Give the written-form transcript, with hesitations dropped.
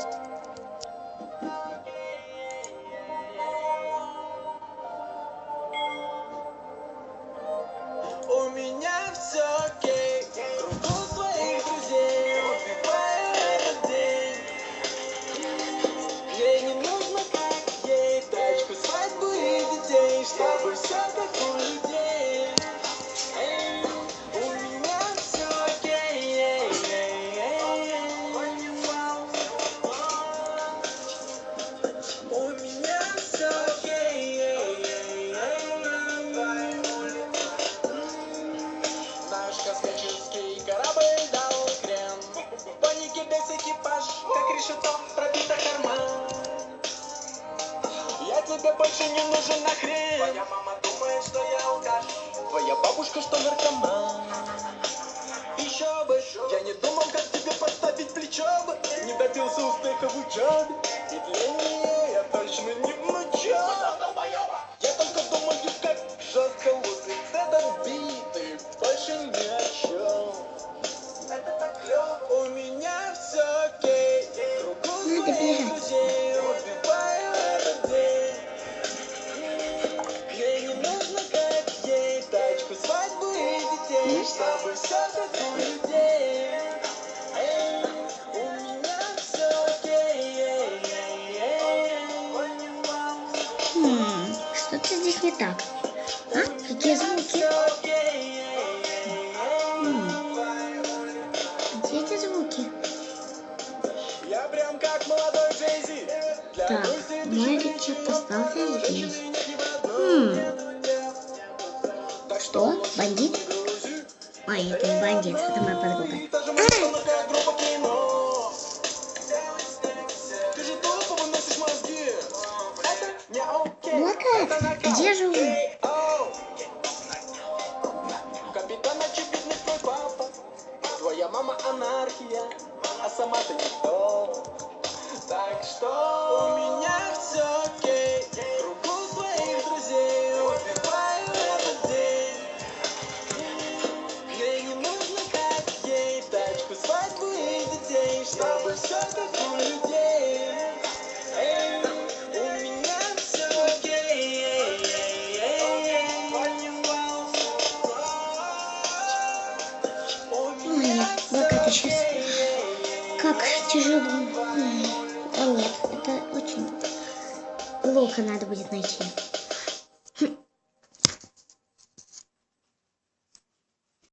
У меня все окей, кругу своих друзей, убиваю этот день. Ей не нужно, как ей, тачку, свадьбу и детей, чтобы все как у людей. У меня все окей, у меня все окей. Наш космический корабль дал крен. В панике весь экипаж, как решето, пробито карман. Я тебе больше не нужен нахрен. Твоя мама думает, что я алкаш. Твоя бабушка, что наркоман. Еще бы, я не думал, как тебе подставить плечо бы. Не добился успеха в учебе. И для нее я точно не внучок. Я только думаю, как жестко лузить этот бит. И больше ни о чем. Это так клёво. У меня все окей. Кругу своих друзей, убиваю этот день. Ей не нужно, как ей, тачку, свадьбу и детей, чтобы все как у людей. У меня все окей. Что-то здесь не так. А? Какие звуки? Где эти звуки? Я прям как молодой Джей-Зи. Так, мой рецепт остался здесь. Что? Бандит? Ой, это не бандит, это моя подруга. Блокад! Где же вы? Капитан очевидный твой папа. Твоя мама анархия, а сама ты никто. Так что у меня все окей. Кругу своих друзей, убиваю этот день. Ей не нужно, как ей, тачку, свадьбу и детей, чтобы все как у людей. У меня все окей. Ой, блокада сейчас. Как тяжело. О нет, это очень плохо надо будет найти.